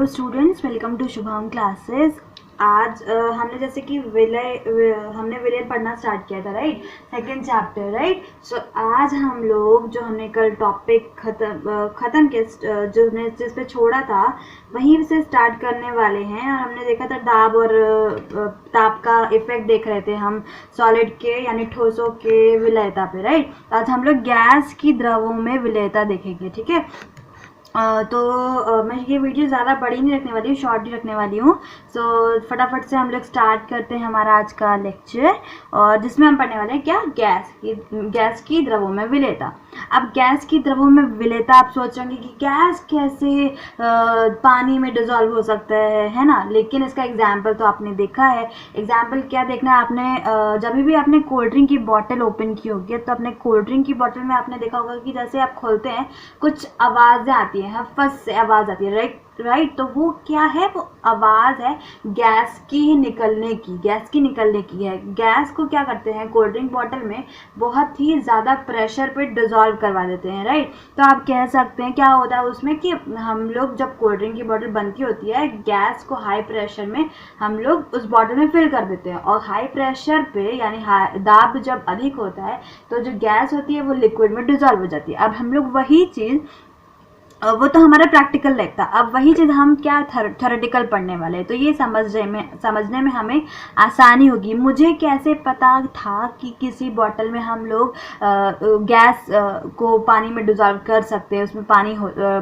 Hello students, welcome to Shubham classes. आज हमने जैसे कि हमने विलय पढ़ना स्टार्ट किया था, right. Second chapter, right. So आज हम लोग जो हमने कल टॉपिक ख़त्म किया, जो हमने जिस पे छोड़ा था वहीं से स्टार्ट करने वाले हैं। और हमने देखा था दाब और ताप का इफेक्ट देख रहे थे हम सॉलिड के यानी ठोसों के विलयता पे, राइट। आज हम लोग गैस की द्रवों में विलयता देखेंगे, ठीक है। मैं ये वीडियो ज़्यादा बड़ी नहीं रखने वाली हूँ, शॉर्ट ही रखने वाली हूँ। सो फटाफट से हम लोग स्टार्ट करते हैं हमारा आज का लेक्चर, और जिसमें हम पढ़ने वाले हैं क्या, गैस की द्रवों में विलयता। अब गैस की द्रवों में विलयता आप सोचेंगे कि गैस कैसे पानी में डिजोल्व हो सकता है ना। लेकिन इसका एग्जाम्पल तो आपने देखा है। एग्जाम्पल क्या देखना है आपने, जब भी आपने कोल्ड ड्रिंक की बॉटल ओपन की होगी तो अपने कोल्ड ड्रिंक की बॉटल में आपने देखा होगा कि जैसे आप खोलते हैं कुछ आवाज़ें आती हैं, फस से आवाज़ आती है, राइट। तो वो क्या है, वो आवाज़ है गैस की निकलने की है। गैस को क्या करते हैं, कोल्ड ड्रिंक बॉटल में बहुत ही ज़्यादा प्रेशर पे डिजोल्व करवा देते हैं, राइट। तो आप कह सकते हैं क्या होता है उसमें कि हम लोग जब कोल्ड ड्रिंक की बॉटल बनती होती है, गैस को हाई प्रेशर में हम लोग उस बॉटल में फिल कर देते हैं, और हाई प्रेशर पे यानी दाब जब अधिक होता है तो जो गैस होती है वो लिक्विड में डिजोल्व हो जाती है। अब हम लोग वही चीज़, वो तो हमारा प्रैक्टिकल लाइफ था, अब वही चीज़ हम क्या थ्योरेटिकल पढ़ने वाले हैं। तो ये समझने में हमें आसानी होगी। मुझे कैसे पता था कि किसी बॉटल में हम लोग गैस को पानी में डिजोल्व कर सकते हैं, उसमें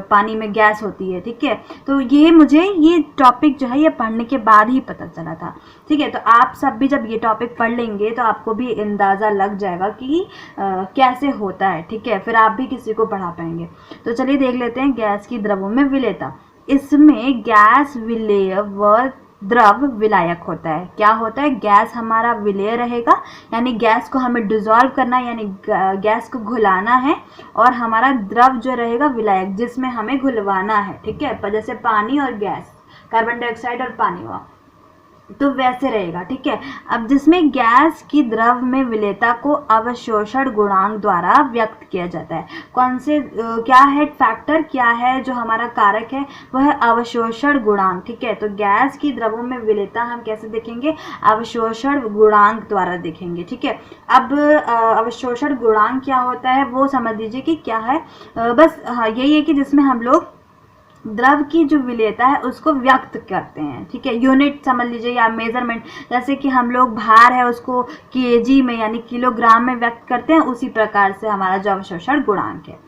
पानी में गैस होती है, ठीक है। तो ये टॉपिक जो है ये पढ़ने के बाद ही पता चला था, ठीक है। तो आप सब भी जब ये टॉपिक पढ़ लेंगे तो आपको भी अंदाज़ा लग जाएगा कि कैसे होता है, ठीक है। फिर आप भी किसी को पढ़ा पाएंगे। तो चलिए देख लेते हैं गैस की द्रवों में विलयता। इसमें गैस विलेय व द्रव विलायक होता है। क्या होता है, गैस हमारा विलेय रहेगा यानी गैस को हमें डिजोल्व करना यानी गैस को घुलाना है, और हमारा द्रव जो रहेगा विलायक, जिसमें हमें घुलवाना है, ठीक है। जैसे पानी और गैस, कार्बन डाइऑक्साइड और पानी हुआ, तो वैसे रहेगा, ठीक है। अब जिसमें गैस की द्रव में विलयता को अवशोषण गुणांक द्वारा व्यक्त किया जाता है। कौन से क्या है फैक्टर, क्या है जो हमारा कारक है, वह है अवशोषण गुणांक, ठीक है। तो गैस की द्रवों में विलयता हम कैसे देखेंगे, अवशोषण गुणांक द्वारा देखेंगे, ठीक है। अब अवशोषण गुणांक क्या होता है वो समझ लीजिए कि क्या है। बस हाँ, यही है कि जिसमें हम लोग द्रव की जो विलयता है उसको व्यक्त करते हैं, ठीक है। यूनिट समझ लीजिए या मेजरमेंट, जैसे कि हम लोग भार है उसको केजी में यानी किलोग्राम में व्यक्त करते हैं, उसी प्रकार से हमारा जो अवशोषण गुणांक है।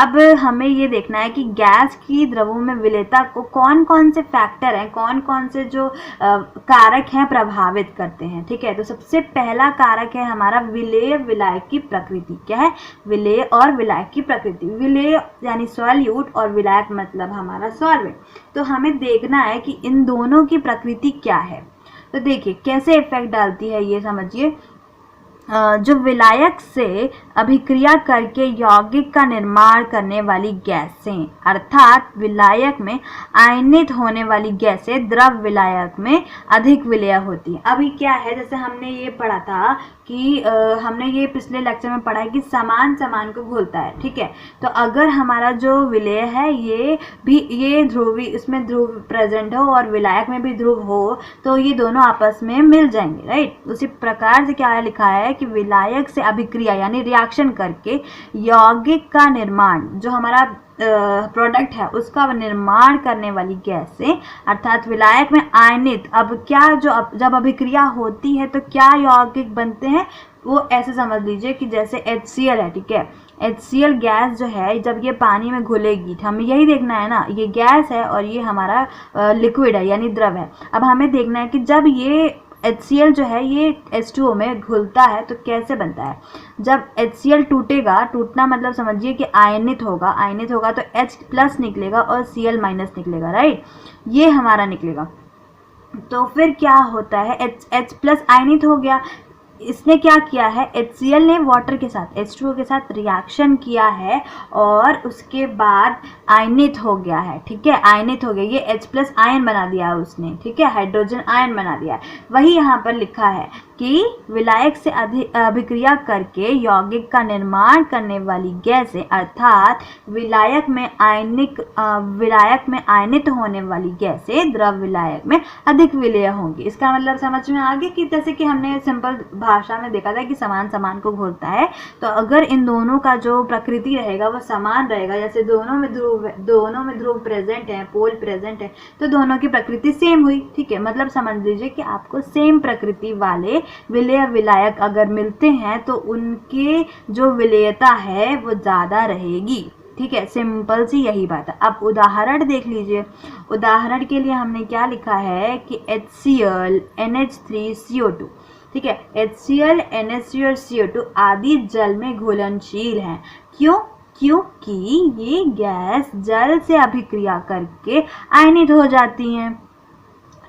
अब हमें ये देखना है कि गैस की द्रवों में विलयता को कौन कौन से फैक्टर हैं, कौन कौन से जो कारक हैं प्रभावित करते हैं, ठीक है। तो सबसे पहला कारक है हमारा विलेय विलायक की प्रकृति। क्या है, विलेय और विलायक की प्रकृति। विलेय यानी सॉल्यूट और विलायक मतलब हमारा सॉल्वेंट। तो हमें देखना है कि इन दोनों की प्रकृति क्या है। तो देखिए कैसे इफेक्ट डालती है ये समझिए। जो विलायक से अभिक्रिया करके यौगिक का निर्माण करने वाली गैसें, अर्थात विलायक में आयनित होने वाली गैसें द्रव विलायक में अधिक विलेय होती हैं। अभी क्या है, जैसे हमने ये पढ़ा था कि हमने ये पिछले लेक्चर में पढ़ा है कि समान को घुलता है, ठीक है। तो अगर हमारा जो विलेय है ये ध्रुवी, इसमें ध्रुव प्रेजेंट हो और विलायक में भी ध्रुव हो, तो ये दोनों आपस में मिल जाएंगे, राइट। उसी प्रकार से क्या लिखा है कि विलायक से अभिक्रिया यानी रिएक्शन करके यौगिक का निर्माण, जो हमारा प्रोडक्ट है उसका निर्माण करने वाली गैसें अर्थात विलायक में आयनित, अब क्या जब अभिक्रिया होती है तो क्या यौगिक बनते हैं, वो ऐसे समझ लीजिए कि जैसे HCl है, ठीक है। HCl गैस जो है जब ये पानी में घुलेगी, हमें यही देखना है ना, ये गैस है और ये हमारा लिक्विड है यानी द्रव है। अब हमें देखना है कि जब ये HCl जो है ये H2O में घुलता है तो कैसे बनता है। जब HCl टूटेगा, टूटना मतलब समझिए कि आयनित होगा तो H+ निकलेगा और Cl- निकलेगा, राइट। ये हमारा निकलेगा। तो फिर क्या होता है, H+ आयनित हो गया, इसने क्या किया है, HCl ने वाटर के साथ H2O के साथ रिएक्शन किया है और उसके बाद आयनित हो गया है, ठीक है, आयनित हो गया, ये H+ आयन बना दिया है उसने, ठीक है, हाइड्रोजन आयन बना दिया है। वही यहाँ पर लिखा है कि विलायक से अभिक्रिया करके यौगिक का निर्माण करने वाली गैसें अर्थात विलायक में आयनित होने वाली गैसें द्रव विलायक में अधिक विलेय होंगी। इसका मतलब समझ में आ गया कि जैसे कि हमने सिंपल भाषा में देखा था कि समान समान को घोलता है, तो अगर इन दोनों का जो प्रकृति रहेगा वो समान रहेगा, जैसे दोनों में ध्रुव प्रेजेंट है, पोल प्रेजेंट है, तो दोनों की प्रकृति सेम हुई, ठीक है। मतलब समझ लीजिए कि आपको सेम प्रकृति वाले विलेय विलायक अगर मिलते हैं तो उनके जो विलेयता है वो ज़्यादा रहेगी, ठीक है, सिंपल सी यही बात है। अब उदाहरण देख लीजिए, उदाहरण के लिए हमने क्या लिखा है कि HCl NH3CO2, ठीक है, HCl NH3 और CO2 आदि जल में घुलनशील हैं। क्यों? क्योंकि ये गैस जल से अभिक्रिया करके आयनित हो जाती हैं,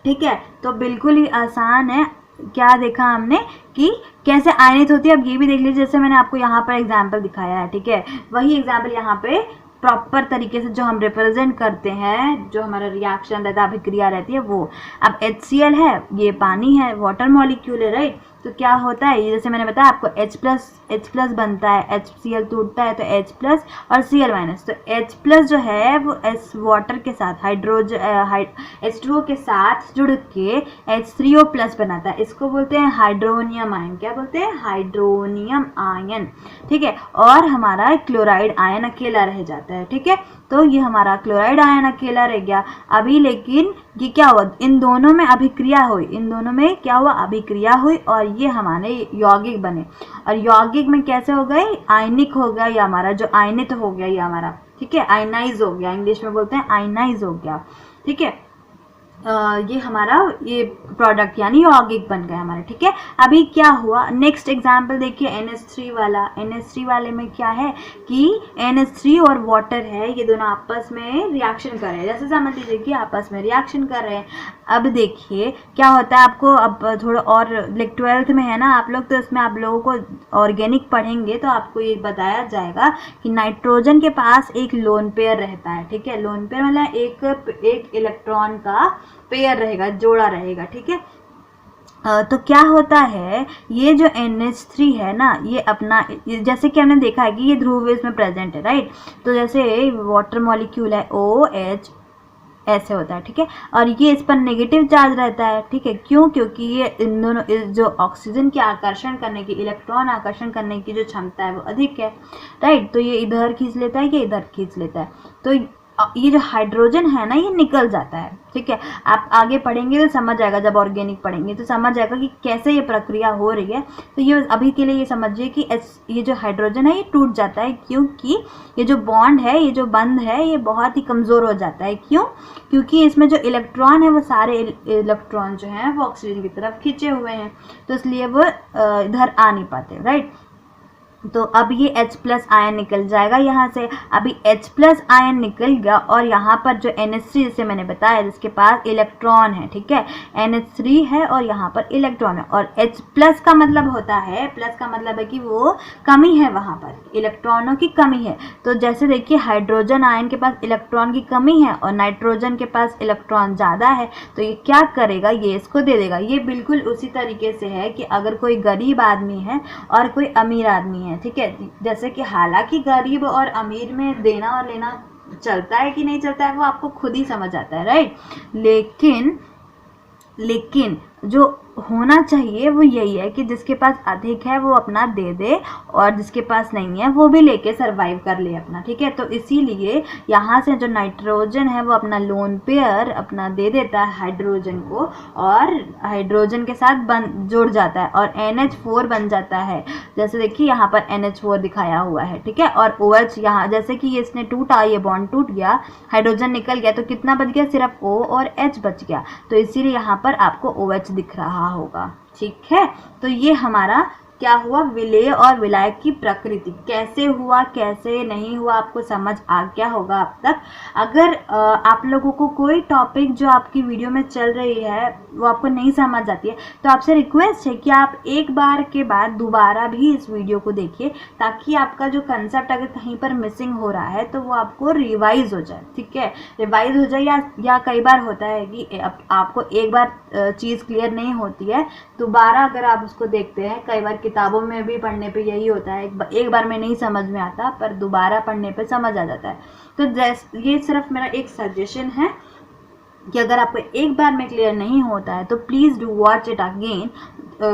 ठीक है। तो बिल्कुल ही आसान है। क्या देखा हमने कि कैसे आयनित होती है, अब ये भी देख लीजिए, जैसे मैंने आपको यहाँ पर एग्जाम्पल दिखाया है, ठीक है, वही एग्जाम्पल यहाँ पे प्रॉपर तरीके से जो हम रिप्रेजेंट करते हैं, जो हमारा रिएक्शन रहता है, अभिक्रिया रहती है वो। अब HCl है, ये पानी है, वाटर मॉलिक्यूल है, राइट। तो क्या होता है, ये जैसे मैंने बताया आपको H+ बनता है, HCl टूटता है तो H+ और Cl-, तो H+ जो है वो वाटर के साथ H2O के साथ जुड़ के H3O+ बनाता है, इसको बोलते हैं हाइड्रोनियम आयन। क्या बोलते हैं? हाइड्रोनियम आयन, ठीक है। और हमारा क्लोराइड आयन अकेला रह जाता है, ठीक है। तो ये हमारा क्लोराइड आयन अकेला रह गया। अभी लेकिन ये क्या हुआ, इन दोनों में अभिक्रिया हुई, इन दोनों में क्या हुआ, अभिक्रिया हुई और ये हमारे यौगिक बने। और यौगिक में कैसे हो गए, आयनिक हो गया, या हमारा जो आयनित हो गया ये हमारा, ठीक है, आयनाइज हो गया, इंग्लिश में बोलते हैं आयनाइज हो गया, ठीक है। ये हमारा ये प्रोडक्ट यानी यौगिक बन गया हमारा, ठीक है। अभी क्या हुआ, नेक्स्ट एग्जाम्पल देखिए NH3 वाला। NH3 वाले में क्या है कि NH3 और वाटर है, ये दोनों आपस में रिएक्शन कर रहे हैं, जैसे समझ लीजिए कि आपस में रिएक्शन कर रहे हैं। अब देखिए क्या होता है, आपको अब थोड़ा और 12th में है ना आप लोग, तो इसमें आप लोगों को ऑर्गेनिक पढ़ेंगे तो आपको ये बताया जाएगा कि नाइट्रोजन के पास एक लोन पेयर रहता है, ठीक है। लोन पेयर मतलब एक इलेक्ट्रॉन का पेयर रहेगा, जोड़ा रहेगा, ठीक है। तो क्या होता है, ये जो NH3 है ना, ये अपना, जैसे कि हमने देखा है कि ये ध्रुव इसमें प्रेजेंट है, राइट। तो जैसे वाटर मॉलिक्यूल है OH ऐसे होता है, ठीक है, और ये इस पर नेगेटिव चार्ज रहता है, ठीक है। क्यों? क्योंकि ये इन दोनों जो ऑक्सीजन के आकर्षण करने की, इलेक्ट्रॉन आकर्षण करने की जो क्षमता है वो अधिक है, राइट। तो ये इधर खींच लेता है, ये इधर खींच लेता है, तो ये जो हाइड्रोजन है ना ये निकल जाता है, ठीक है। आप आगे पढ़ेंगे तो समझ आएगा, जब ऑर्गेनिक पढ़ेंगे तो समझ आएगा कि कैसे ये प्रक्रिया हो रही है। तो ये अभी के लिए ये समझिए कि ये जो हाइड्रोजन है ये टूट जाता है, क्योंकि ये जो बॉन्ड है, ये जो बंध है, ये बहुत ही कमज़ोर हो जाता है। क्यों? क्योंकि इसमें जो इलेक्ट्रॉन है वो सारे इलेक्ट्रॉन जो हैं वो ऑक्सीजन की तरफ खींचे हुए हैं, तो इसलिए वो इधर आ नहीं पाते, राइट। तो अब ये H+ आयन निकल जाएगा यहाँ से। अभी H+ आयन निकल गया और यहाँ पर जो NH3 जिसे मैंने बताया जिसके पास इलेक्ट्रॉन है, ठीक है, NH3 है और यहाँ पर इलेक्ट्रॉन है, और H+ का मतलब होता है, प्लस का मतलब है कि वो कमी है, वहाँ पर इलेक्ट्रॉनों की कमी है। तो जैसे देखिए हाइड्रोजन आयन के पास इलेक्ट्रॉन की कमी है और नाइट्रोजन के पास इलेक्ट्रॉन ज़्यादा है, तो ये क्या करेगा, ये इसको दे देगा। ये बिल्कुल उसी तरीके से है कि अगर कोई गरीब आदमी है और कोई अमीर आदमी है, ठीक है, जैसे कि हालांकि गरीब और अमीर में देना और लेना चलता है कि नहीं चलता है वो आपको खुद ही समझ आता है, राइट। लेकिन जो होना चाहिए वो यही है कि जिसके पास अधिक है वो अपना दे दे और जिसके पास नहीं है वो भी लेके सरवाइव कर ले अपना, ठीक है। तो इसीलिए यहाँ से जो नाइट्रोजन है वो अपना लोन पेयर अपना दे देता है हाइड्रोजन को, और हाइड्रोजन के साथ जुड़ जाता है और NH4 बन जाता है। जैसे देखिए यहाँ पर NH4 दिखाया हुआ है, ठीक है, और OH यहाँ जैसे कि ये इसने टूटा, ये बॉन्ड टूट गया, हाइड्रोजन निकल गया, तो कितना बच गया, सिर्फ O और H बच गया। तो इसीलिए यहाँ पर आपको OH दिख रहा होगा, ठीक है। तो ये हमारा क्या हुआ, विलेय और विलायक की प्रकृति कैसे हुआ कैसे नहीं हुआ, आपको समझ आ गया होगा अब तक। अगर आप लोगों को कोई टॉपिक जो आपकी वीडियो में चल रही है वो आपको नहीं समझ आती है, तो आपसे रिक्वेस्ट है कि आप एक बार के बाद दोबारा भी इस वीडियो को देखिए, ताकि आपका जो कंसेप्ट अगर कहीं पर मिसिंग हो रहा है तो वो आपको रिवाइज हो जाए। ठीक है, रिवाइज हो जाए, या कई बार होता है कि आपको एक बार चीज़ क्लियर नहीं होती है, दोबारा अगर आप उसको देखते हैं, कई बार किताबों में भी पढ़ने पे यही होता है, एक बार में नहीं समझ में आता पर दोबारा पढ़ने पे समझ आ जाता है। तो ये सिर्फ मेरा एक सजेशन है कि अगर आपको एक बार में क्लियर नहीं होता है तो please do watch it again,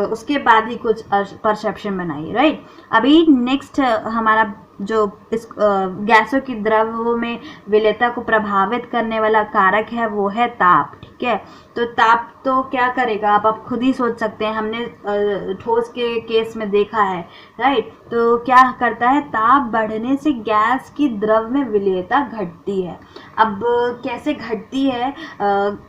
उसके बाद ही कुछ परसेप्शन बनाइए, राइट। अभी नेक्स्ट हमारा जो इस गैसों की द्रव्यों में विलेयता को प्रभावित करने वाला कारक है वो है ताप। ठीक है, तो ताप तो क्या करेगा आप खुद ही सोच सकते हैं, हमने ठोस के केस में देखा है, राइट। तो क्या करता है, ताप बढ़ने से गैस की द्रव में विलेयता घटती है। अब कैसे घटती है,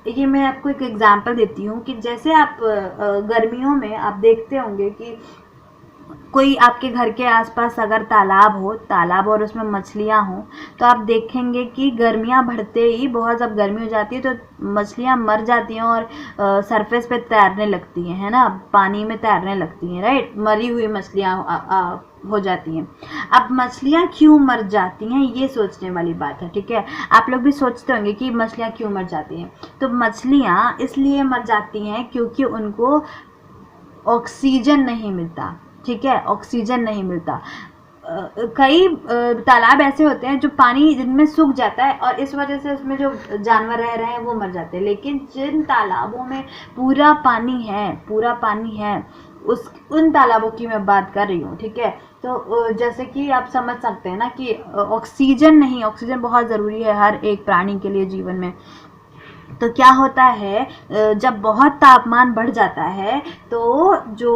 ये मैं आपको एक एग्जांपल देती हूँ कि जैसे आप गर्मियों में आप देखते होंगे कि कोई आपके घर के आसपास अगर तालाब और उसमें मछलियाँ हों, तो आप देखेंगे कि गर्मियाँ बढ़ते ही, बहुत जब गर्मी हो जाती है तो मछलियाँ मर जाती हैं और सरफेस पे तैरने लगती हैं, है ना, पानी में तैरने लगती हैं, राइट। मरी हुई मछलियाँ हो जाती हैं। अब मछलियाँ क्यों मर जाती हैं, ये सोचने वाली बात है। ठीक है, आप लोग भी सोचते होंगे कि मछलियाँ क्यों मर जाती हैं। तो मछलियाँ इसलिए मर जाती हैं क्योंकि उनको ऑक्सीजन नहीं मिलता। ठीक है, ऑक्सीजन नहीं मिलता। कई तालाब ऐसे होते हैं जो पानी जिनमें सूख जाता है और इस वजह से उसमें जो जानवर रह रहे हैं वो मर जाते हैं। लेकिन जिन तालाबों में पूरा पानी है उन तालाबों की मैं बात कर रही हूँ। ठीक है, तो जैसे कि आप समझ सकते हैं ना कि ऑक्सीजन बहुत ज़रूरी है हर एक प्राणी के लिए जीवन में। तो क्या होता है, जब बहुत तापमान बढ़ जाता है तो जो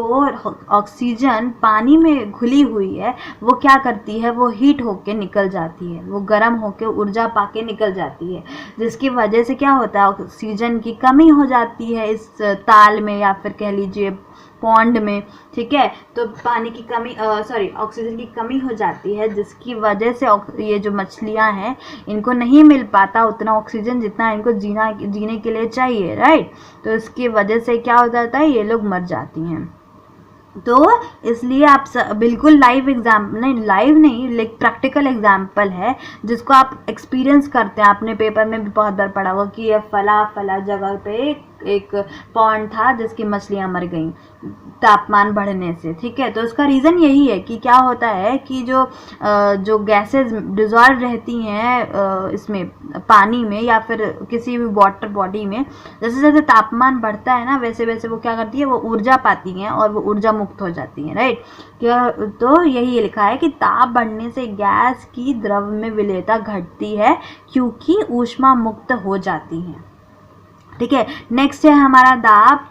ऑक्सीजन पानी में घुली हुई है वो क्या करती है, वो हीट होके निकल जाती है, वो गर्म होके ऊर्जा पाके निकल जाती है, जिसकी वजह से क्या होता है, ऑक्सीजन की कमी हो जाती है इस ताल में या फिर कह लीजिए पॉन्ड में। ठीक है, तो पानी की कमी ऑक्सीजन की कमी हो जाती है, जिसकी वजह से ये जो मछलियां हैं इनको नहीं मिल पाता उतना ऑक्सीजन जितना इनको जीने के लिए चाहिए, राइट। तो इसकी वजह से क्या हो जाता है, ये लोग मर जाती हैं। तो इसलिए आप बिल्कुल लाइव नहीं प्रैक्टिकल एग्जाम्पल है जिसको आप एक्सपीरियंस करते हैं। आपने पेपर में भी बहुत बार पढ़ा होगा कि ये फला जगह पे एक पॉन्ड था जिसकी मछलियां मर गईं तापमान बढ़ने से। ठीक है, तो उसका रीज़न यही है कि क्या होता है कि जो गैसेस डिजॉल्व रहती हैं इसमें पानी में या फिर किसी भी वाटर बॉडी में, जैसे जैसे तापमान बढ़ता है ना वैसे वैसे वो क्या करती है, वो ऊर्जा पाती हैं और वो ऊर्जा मुक्त हो जाती हैं, राइट। तो यही लिखा है कि ताप बढ़ने से गैस की द्रव में विलेयता घटती है क्योंकि ऊष्मा मुक्त हो जाती है। ठीक है, नेक्स्ट है हमारा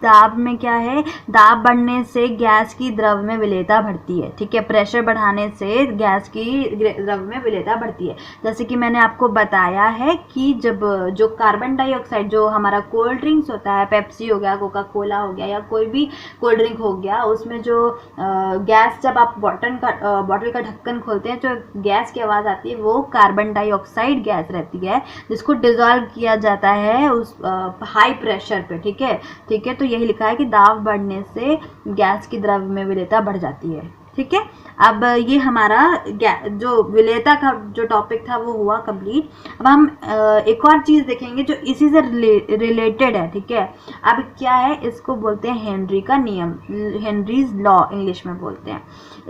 दाब में क्या है, दाब बढ़ने से गैस की द्रव में विलेयता बढ़ती है। ठीक है, प्रेशर बढ़ाने से गैस की द्रव में विलेयता बढ़ती है। जैसे कि मैंने आपको बताया है कि जब जो कार्बन डाइऑक्साइड जो हमारा कोल्ड ड्रिंक्स होता है, पेप्सी हो गया, कोका कोला हो गया या कोई भी कोल्ड ड्रिंक हो गया, उसमें जो गैस जब आप बॉटल का ढक्कन खोलते हैं जो गैस की आवाज़ आती है वो कार्बन डाइऑक्साइड गैस रहती है, जिसको डिजॉल्व किया जाता है उस हाई प्रेशर पे। ठीक है, तो यही लिखा है कि दाब बढ़ने से गैस की द्रव में विलेयता बढ़ जाती है। ठीक है, अब ये हमारा जो विलेयता का जो टॉपिक था वो हुआ कंप्लीट। अब हम एक और चीज़ देखेंगे जो इसी से रिलेटेड है। ठीक है, अब क्या है, इसको बोलते हैं हेनरी का नियम, हेनरीज लॉ इंग्लिश में बोलते हैं।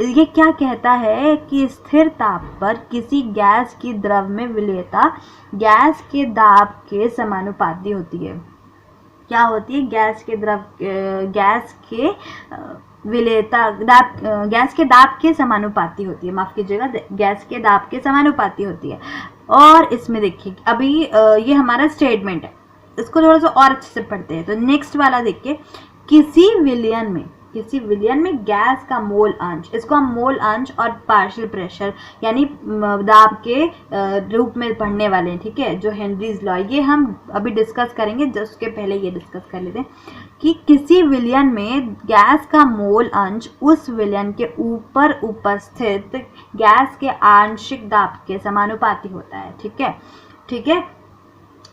ये क्या कहता है कि स्थिर ताप पर किसी गैस की द्रव में विलेयता गैस के दाब के समानुपाती होती है। क्या होती है, गैस के विलेयता गैस के दाब के समानुपाती होती है, माफ कीजिएगा, गैस के दाब के समानुपाती होती है। और इसमें देखिए अभी ये हमारा स्टेटमेंट है, इसको थोड़ा सा और अच्छे से पढ़ते हैं। तो नेक्स्ट वाला देखिए, किसी विलयन में किसी विलयन में गैस का मोल अंश, इसको हम मोल अंश और पार्शियल प्रेशर यानी दाब के रूप में पढ़ने वाले हैं, ठीक है, जो हेनरीज लॉ, ये हम अभी डिस्कस करेंगे। जस्ट उसके पहले ये डिस्कस कर लेते हैं कि किसी विलयन में गैस का मोल अंश उस विलयन के ऊपर उपस्थित गैस के आंशिक दाब के समानुपाती होता है, ठीक है, ठीक है,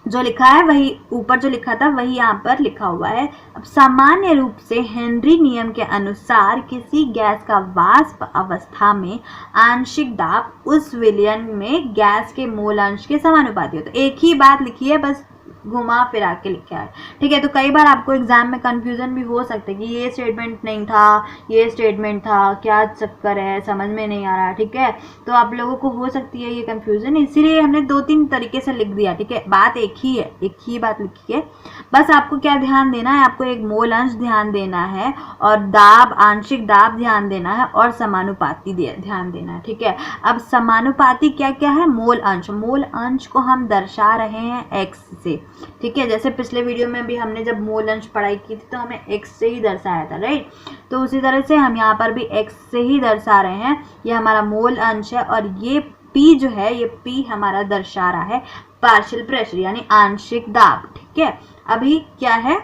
जो लिखा है वही ऊपर जो लिखा था वही यहाँ पर लिखा हुआ है। अब सामान्य रूप से हेनरी नियम के अनुसार किसी गैस का वाष्प अवस्था में आंशिक दाब उस विलयन में गैस के मोल अंश के समानुपाती होता है। एक ही बात लिखी है, बस घुमा फिरा के लिखा है, ठीक है। तो कई बार आपको एग्जाम में कंफ्यूजन भी हो सकता है कि ये स्टेटमेंट नहीं था, ये स्टेटमेंट था, क्या चक्कर है, समझ में नहीं आ रहा, ठीक है। तो आप लोगों को हो सकती है ये कंफ्यूजन, इसीलिए हमने 2-3 तरीके से लिख दिया, ठीक है। बात एक ही है, एक ही बात लिखी है, बस आपको क्या ध्यान देना है, आपको एक मोल अंश ध्यान देना है और दाब, आंशिक दाब ध्यान देना है और समानुपाती ध्यान देना है, ठीक है। अब समानुपाती क्या क्या है? मोल अंश, मोल अंश को हम दर्शा रहे हैं एक्स से, ठीक है। जैसे पिछले वीडियो में भी हमने जब मोल अंश पढ़ाई की थी तो हमें x से ही दर्शाया था, राइट। तो उसी तरह से हम यहाँ पर भी x से ही दर्शा रहे हैं, ये हमारा मोल अंश है और ये p जो है, ये p हमारा दर्शा रहा है पार्शियल प्रेशर यानी आंशिक दाब, ठीक है। अभी क्या है,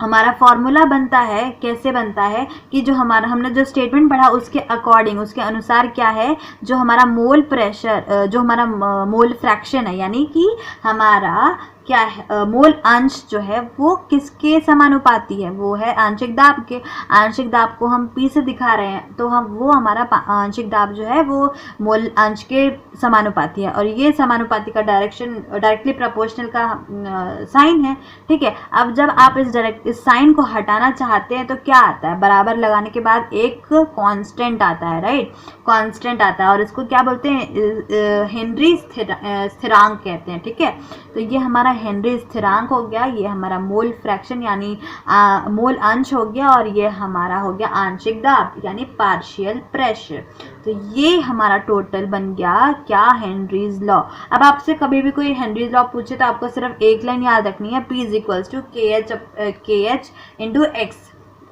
हमारा फॉर्मूला बनता है, कैसे बनता है कि जो हमारा हमने जो स्टेटमेंट पढ़ा उसके अकॉर्डिंग, उसके अनुसार क्या है, जो हमारा मोल प्रेशर, जो हमारा मोल फ्रैक्शन है यानी कि हमारा क्या है, मोल अंश जो है वो किसके समानुपाती है, वो है आंशिक दाब के। आंशिक दाब को हम P से दिखा रहे हैं तो हम वो हमारा आंशिक दाब जो है वो मोल अंश के समानुपाती है और ये समानुपाती का डायरेक्टली प्रोपोर्शनल का साइन है, ठीक है। अब जब आप इस साइन को हटाना चाहते हैं तो क्या आता है, बराबर लगाने के बाद एक कांस्टेंट आता है, राइट, कांस्टेंट आता है और इसको क्या बोलते हैं, हेनरी स्थिरांक कहते हैं, ठीक है। तो ये हमारा हेनरी स्थिरांक हो गया, ये हमारा मोल फ्रैक्शन यानी मोल अंश हो गया और ये हमारा हो गया आंशिक दाब यानी पार्शियल प्रेशर। तो ये हमारा टोटल बन गया क्या, हेनरीज लॉ। अब आपसे कभी भी कोई हेनरीज लॉ पूछे तो आपको सिर्फ एक लाइन याद रखनी है, P = KH × X,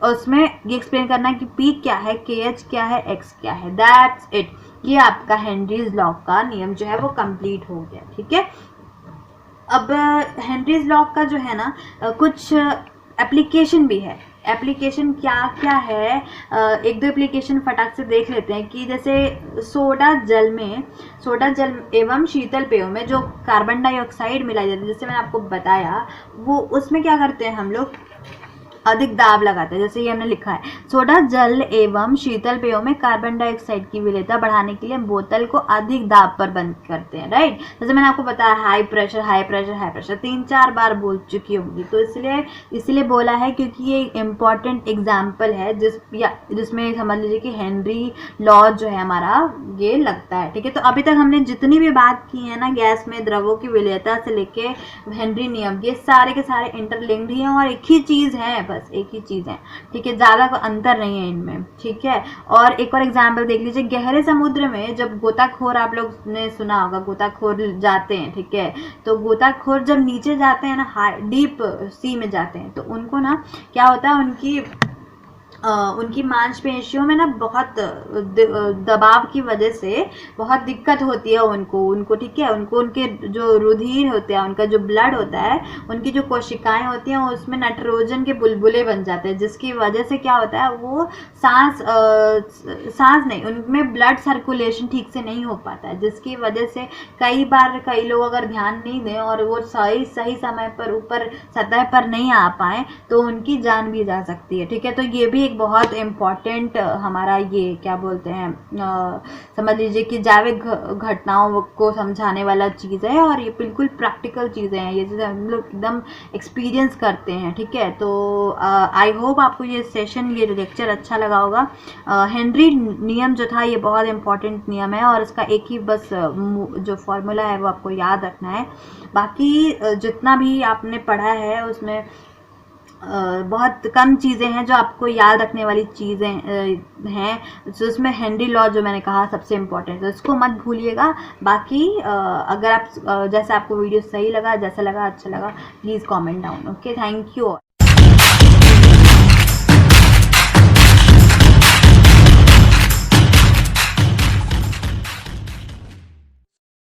और उसमें ये एक्सप्लेन करना है कि P क्या है, KH क्या है, X क्या है, दैट्स इट। ये आपका हेनरीज लॉ का नियम जो है वो कंप्लीट हो गया, ठीक है। अब हेनरीज लॉ का जो है ना कुछ एप्लीकेशन भी है। एप्लीकेशन क्या क्या है, एक दो एप्लीकेशन फटाक से देख लेते हैं कि जैसे सोडा जल एवं शीतल पेयों में जो कार्बन डाइऑक्साइड मिलाई जाती है, जैसे मैंने आपको बताया, वो उसमें क्या करते हैं हम लोग, अधिक दाब लगाते हैं। जैसे ये हमने लिखा है, सोडा जल एवं शीतल पेयों में कार्बन डाइऑक्साइड की विलेयता बढ़ाने के लिए बोतल को अधिक दाब पर बंद करते हैं, राइट। जैसे मैंने आपको बताया high pressure high pressure high pressure 3-4 बार बोल चुकी होंगी, तो इसलिए बोला है क्योंकि ये इम्पॉर्टेंट एग्जाम्पल है जिसमें समझ लीजिए कि हेनरी लॉ जो है हमारा ये लगता है, ठीक है। तो अभी तक हमने जितनी भी बात की है ना गैस में द्रवों की विलेयता से लेके हेनरी नियम, ये सारे के सारे इंटरलिंक्ड ही हैं और एक ही चीज़ है, बस एक ही चीज़ है, ठीक है, ज़्यादा कोई अंतर नहीं है इनमें, ठीक है। और एक और एग्जाम्पल देख लीजिए, गहरे समुद्र में जब गोताखोर, आप लोग ने सुना होगा गोताखोर जाते हैं, ठीक है, तो गोताखोर जब नीचे जाते हैं ना, हाई डीप सी में जाते हैं, तो उनको ना क्या होता है, उनकी मांसपेशियों में ना बहुत दबाव की वजह से बहुत दिक्कत होती है उनको, ठीक है। उनके जो रुधिर होते हैं, उनका जो ब्लड होता है, उनकी जो कोशिकाएं होती हैं उसमें नाइट्रोजन के बुलबुले बन जाते हैं, जिसकी वजह से क्या होता है, वो सांस नहीं, उनमें ब्लड सर्कुलेशन ठीक से नहीं हो पाता है, जिसकी वजह से कई लोग अगर ध्यान नहीं दें और वो सही समय पर ऊपर सतह पर नहीं आ पाए तो उनकी जान भी जा सकती है, ठीक है। तो ये भी बहुत इम्पॉर्टेंट हमारा ये क्या बोलते हैं, समझ लीजिए कि जैविक घटनाओं को समझाने वाला चीज़ है और ये बिल्कुल प्रैक्टिकल चीज़ें हैं, ये चीज़ें हम लोग एकदम एक्सपीरियंस करते हैं, ठीक है। तो आई होप आपको ये सेशन, ये लेक्चर अच्छा लगा होगा। हेनरी नियम जो था ये बहुत इम्पॉर्टेंट नियम है और इसका एक ही बस जो फॉर्मूला है वो आपको याद रखना है। बाकी जितना भी आपने पढ़ा है उसमें बहुत कम चीज़ें हैं जो आपको याद रखने वाली चीज़ें हैं, तो उसमें हेनरी लॉ जो मैंने कहा सबसे इम्पोर्टेंट, तो इसको मत भूलिएगा। बाकी अगर आप जैसे आपको वीडियो सही लगा, जैसा लगा, अच्छा लगा, please comment down, okay. Thank you.